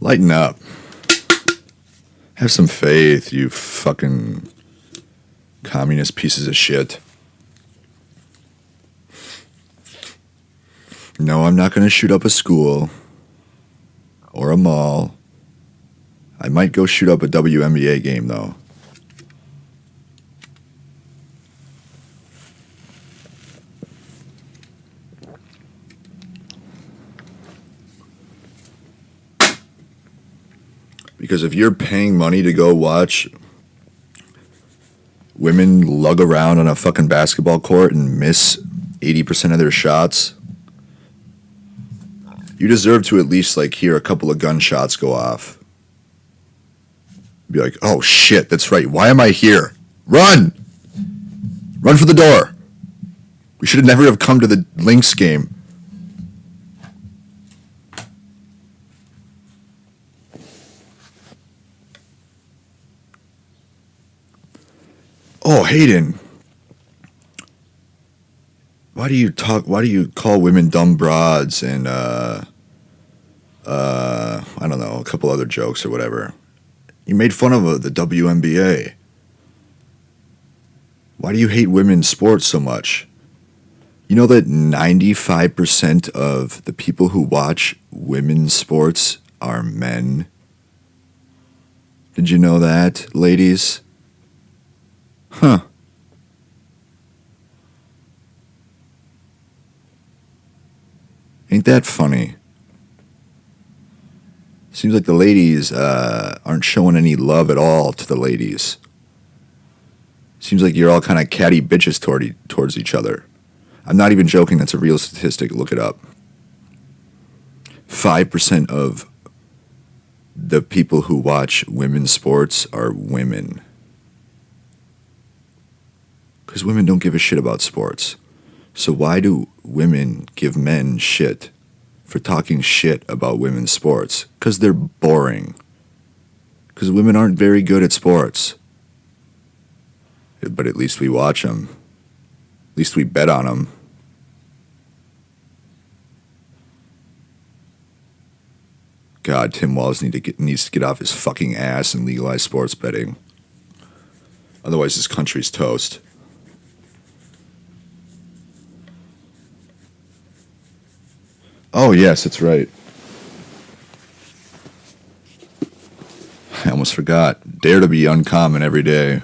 lighten up. Have some faith, you fucking communist pieces of shit. No, I'm not going to shoot up a school or a mall. I might go shoot up a WNBA game, though. Because if you're paying money to go watch women lug around on a fucking basketball court and miss 80% of their shots, you deserve to at least like hear a couple of gunshots go off. Be like, oh shit, that's right. Why am I here? Run! Run for the door. We should have never have come to the Lynx game. Oh, Hayden. Why do you call women dumb broads and I don't know, a couple other jokes or whatever? You made fun of the WNBA. Why do you hate women's sports so much? You know that 95% of the people who watch women's sports are men? Did you know that, ladies? Huh. Ain't that funny? Seems like the ladies aren't showing any love at all to the ladies. Seems like you're all kind of catty bitches towards each other. I'm not even joking. That's a real statistic. Look it up. 5% of the people who watch women's sports are women. Because women don't give a shit about sports. So why do women give men shit for talking shit about women's sports? Because they're boring. Because women aren't very good at sports. But at least we watch them. At least we bet on them. God, Tim Walz needs to get off his fucking ass and legalize sports betting. Otherwise, this country's toast. Oh, yes, that's right. I almost forgot. Dare to be uncommon every day.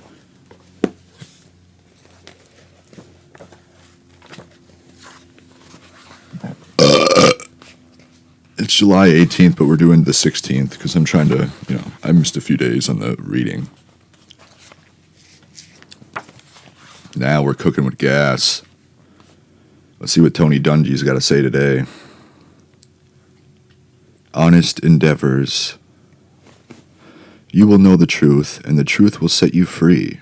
It's July 18th, but we're doing the 16th because I'm trying to, I missed a few days on the reading. Now we're cooking with gas. Let's see what Tony Dungy's got to say today. Honest endeavors. You will know the truth, and the truth will set you free.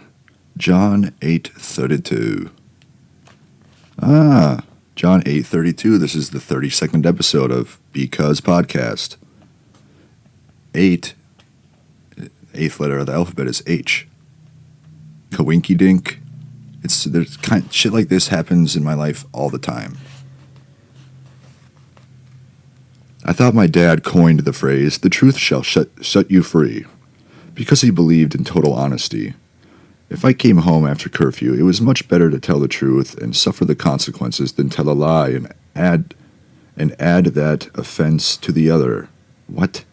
John 8:32. John 8:32. This is the 32nd episode of Because Podcast. 8. Eighth letter of the alphabet is H. Kawinky dink. Shit like this happens in my life all the time. I thought my dad coined the phrase, "The truth shall set you free," because he believed in total honesty. If I came home after curfew, it was much better to tell the truth and suffer the consequences than tell a lie and add that offense to the other. What?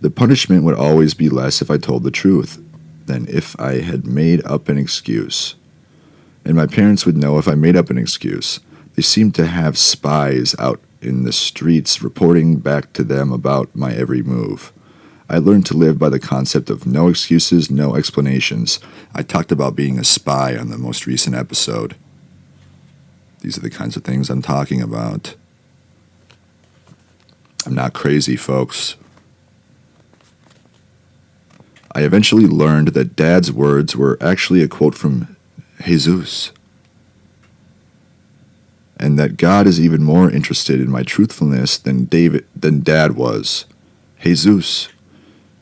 The punishment would always be less if I told the truth than if I had made up an excuse. And my parents would know if I made up an excuse. They seemed to have spies out in the streets reporting back to them about my every move. I learned to live by the concept of no excuses, no explanations. I talked about being a spy on the most recent episode. These are the kinds of things I'm talking about. I'm not crazy, folks. I eventually learned that Dad's words were actually a quote from Jesus, and that God is even more interested in my truthfulness than Dad was. Jesus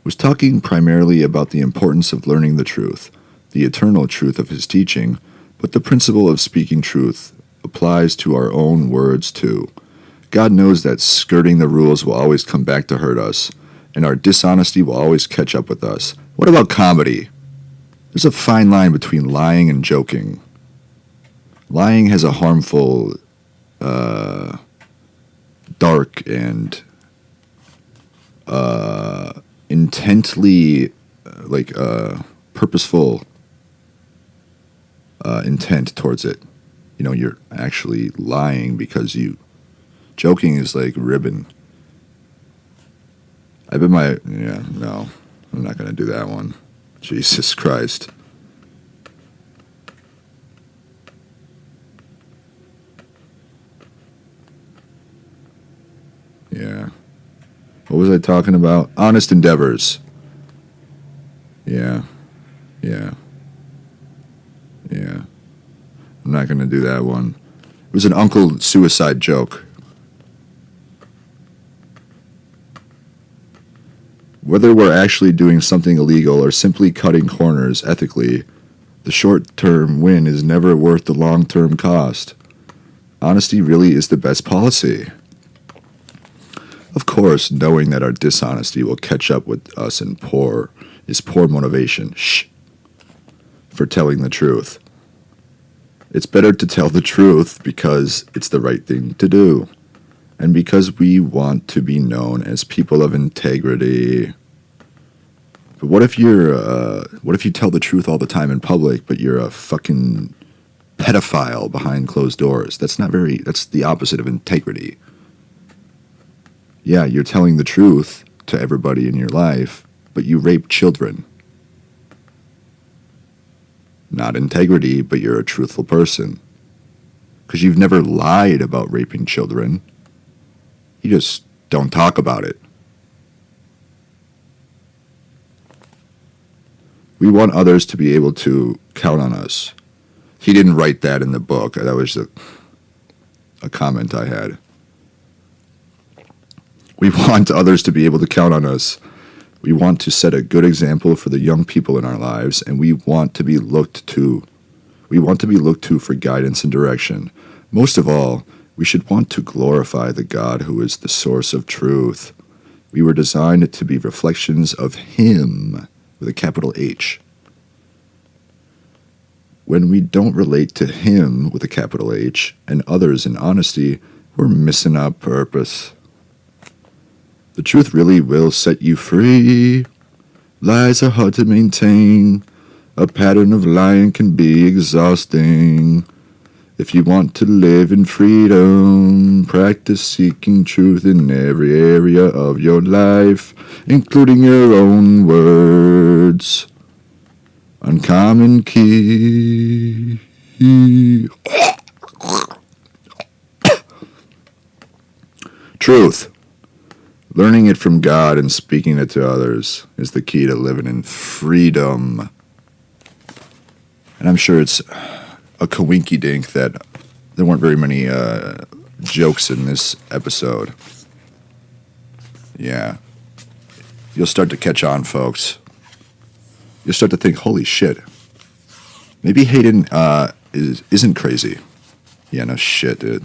was talking primarily about the importance of learning the truth, the eternal truth of his teaching, but the principle of speaking truth applies to our own words too. God knows that skirting the rules will always come back to hurt us, and our dishonesty will always catch up with us. What about comedy? There's a fine line between lying and joking. Lying has a harmful, dark, and intently, purposeful intent towards it. You know, you're actually lying because joking is like ribbon. No, I'm not going to do that one. Jesus Christ. Yeah. What was I talking about? Honest endeavors. Yeah. I'm not going to do that one. It was an uncle suicide joke. Whether we're actually doing something illegal or simply cutting corners ethically, the short-term win is never worth the long-term cost. Honesty really is the best policy. Of course, knowing that our dishonesty will catch up with us is poor motivation. For telling the truth. It's better to tell the truth because it's the right thing to do, and because we want to be known as people of integrity. But what if you tell the truth all the time in public, but you're a fucking pedophile behind closed doors? That's the opposite of integrity. Yeah, you're telling the truth to everybody in your life, but you rape children. Not integrity, but you're a truthful person. Because you've never lied about raping children. You just don't talk about it. We want others to be able to count on us. He didn't write that in the book. That was a comment I had. We want others to be able to count on us. We want to set a good example for the young people in our lives, and we want to be looked to. We want to be looked to for guidance and direction. Most of all, we should want to glorify the God who is the source of truth. We were designed to be reflections of Him, with a capital H. When we don't relate to Him, with a capital H, and others in honesty, we're missing our purpose. The truth really will set you free. Lies are hard to maintain. A pattern of lying can be exhausting. If you want to live in freedom, practice seeking truth in every area of your life, including your own words. Uncommon key. Truth. Learning it from God and speaking it to others is the key to living in freedom. And I'm sure it's a coinky-dink that there weren't very many jokes in this episode. Yeah. You'll start to catch on, folks. You'll start to think, holy shit. Maybe Hayden isn't crazy. Yeah, no shit, dude.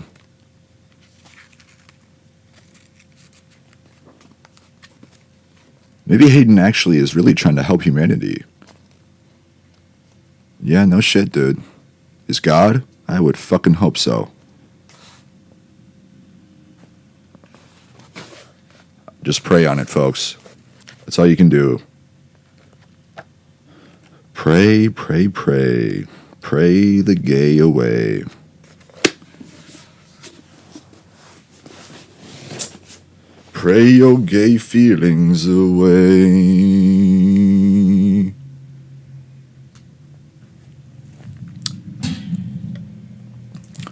Maybe Hayden actually is really trying to help humanity. Yeah, no shit, dude. Is God? I would fucking hope so. Just pray on it, folks. That's all you can do. Pray, pray, pray. Pray the gay away. Pray your gay feelings away.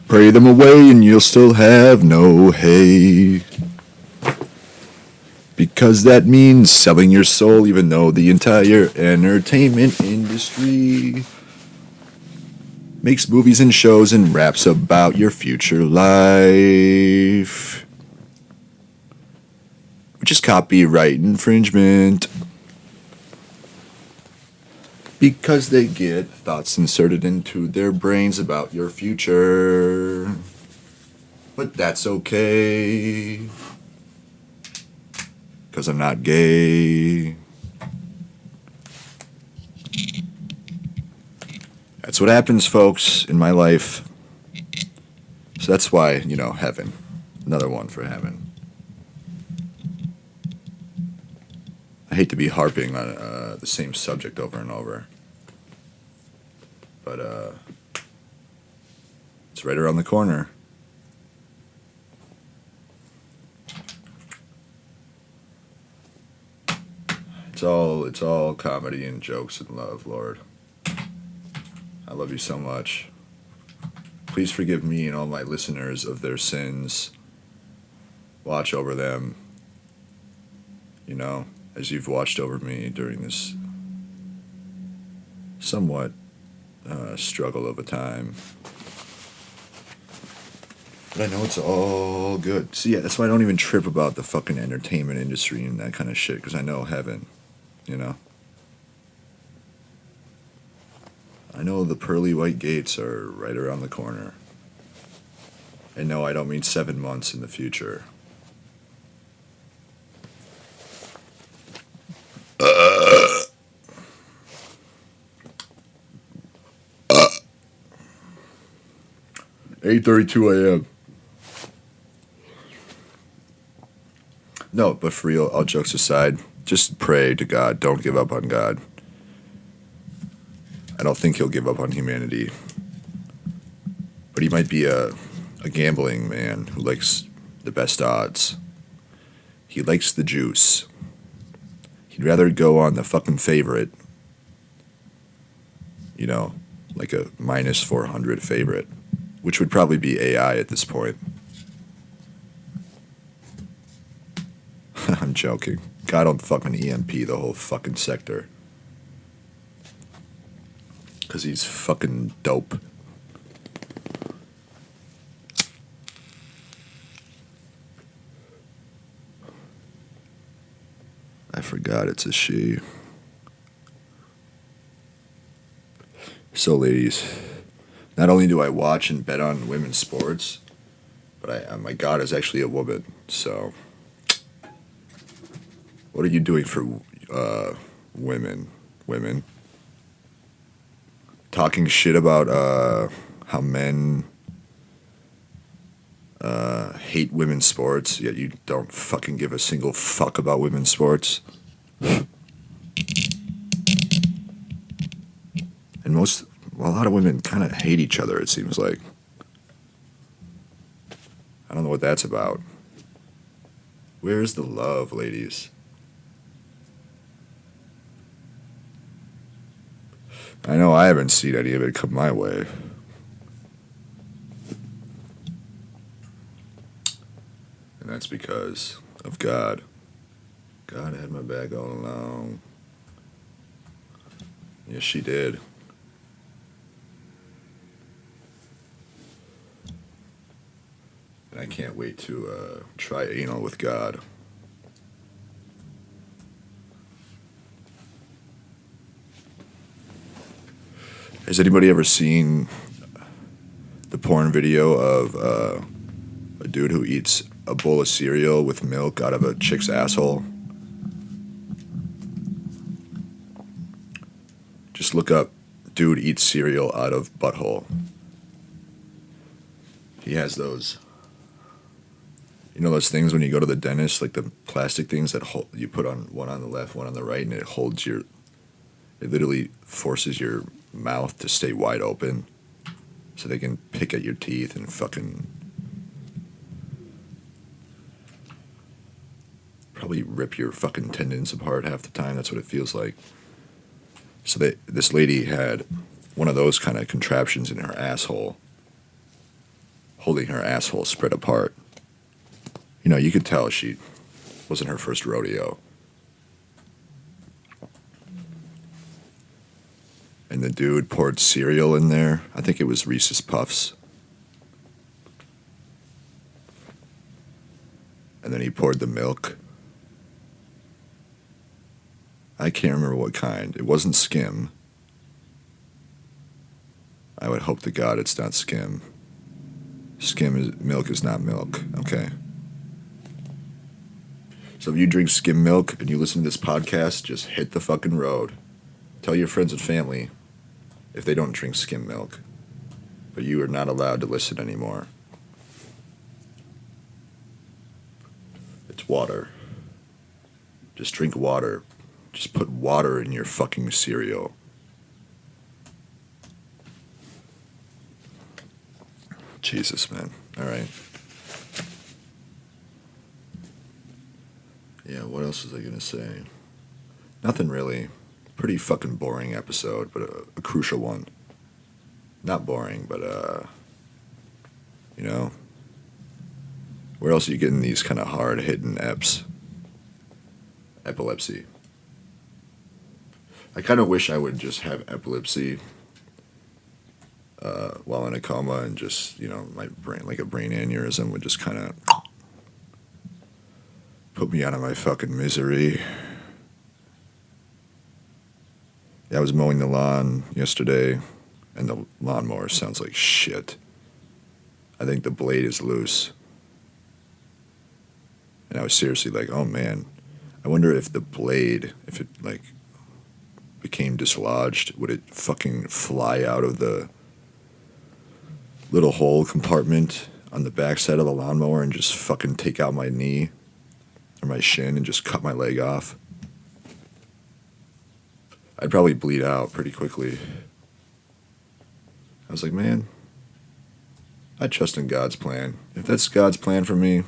Pray them away and you'll still have no hay. Because that means selling your soul, even though the entire entertainment industry makes movies and shows and raps about your future life, which is copyright infringement. Because they get thoughts inserted into their brains about your future. But that's okay. Because I'm not gay. That's what happens, folks, in my life. So that's why, heaven. Another one for heaven. I hate to be harping on the same subject over and over. But it's right around the corner. It's all comedy and jokes and love, Lord. I love you so much. Please forgive me and all my listeners of their sins. Watch over them, as you've watched over me during this somewhat struggle of a time. But I know it's all good. See, yeah, that's why I don't even trip about the fucking entertainment industry and that kind of shit, because I know heaven, I know the pearly white gates are right around the corner. And no, I don't mean 7 months in the future. 8:32 a.m. No, but for real, all jokes aside, just pray to God. Don't give up on God. I don't think he'll give up on humanity. But he might be a gambling man who likes the best odds. He likes the juice. He'd rather go on the fucking favorite, like a minus 400 favorite, which would probably be AI at this point. I'm joking. God don't fucking EMP the whole fucking sector. Because he's fucking dope. I forgot it's a she. So, ladies, not only do I watch and bet on women's sports, but my God is actually a woman. So, what are you doing for women? Women? Talking shit about how men hate women's sports, yet you don't fucking give a single fuck about women's sports. And a lot of women kind of hate each other, it seems like. I don't know what that's about. Where's the love, ladies? I know I haven't seen any of it come my way. And that's because of God. God had my back all along. Yes, she did. And I can't wait to try anal with God. Has anybody ever seen the porn video of a dude who eats a bowl of cereal with milk out of a chick's asshole? Just look up dude eats cereal out of butthole. He has those. Those things when you go to the dentist, like the plastic things that you put on one on the left, one on the right, and it holds it literally forces your mouth to stay wide open so they can pick at your teeth and fucking probably rip your fucking tendons apart half the time. That's what it feels like. So this lady had one of those kind of contraptions in her asshole, holding her asshole spread apart. You could tell she Wasn't her first rodeo. And the dude poured cereal in there. I think it was Reese's Puffs. And then he poured the milk. I can't remember what kind. It wasn't skim. I would hope to God it's not skim. Milk is not milk, okay? So if you drink skim milk and you listen to this podcast, just hit the fucking road. Tell your friends and family if they don't drink skim milk. But you are not allowed to listen anymore. It's water. Just drink water. Just put water in your fucking cereal. Jesus, man. All right. Yeah, what else was I going to say? Nothing really. Pretty fucking boring episode, but a crucial one. Not boring, but, you know, where else are you getting these kind of hard-hitting eps? Epilepsy. I kind of wish I would just have epilepsy while in a coma and just, you know, my brain, like a brain aneurysm would just kind of put me out of my fucking misery. Yeah, I was mowing the lawn yesterday, and the lawnmower sounds like shit. I think the blade is loose. And I was seriously like, oh man, I wonder if the blade, if it like became dislodged, would it fucking fly out of the little hole compartment on the backside of the lawnmower and just fucking take out my knee or my shin and just cut my leg off? I'd probably bleed out pretty quickly. I was like, man, I trust in God's plan. If that's God's plan for me,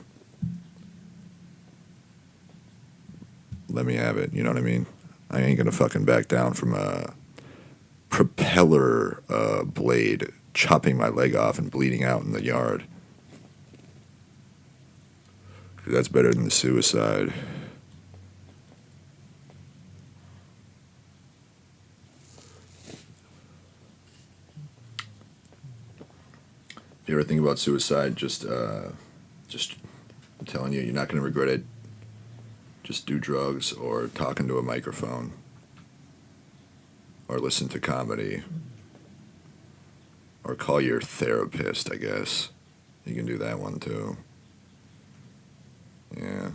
let me have it. You know what I mean? I ain't gonna fucking back down from a propeller blade chopping my leg off and bleeding out in the yard. That's better than the suicide. If you ever think about suicide, just I'm telling you, you're not going to regret it. Just do drugs or talk into a microphone or listen to comedy or call your therapist, I guess. You can do that one too. Yeah.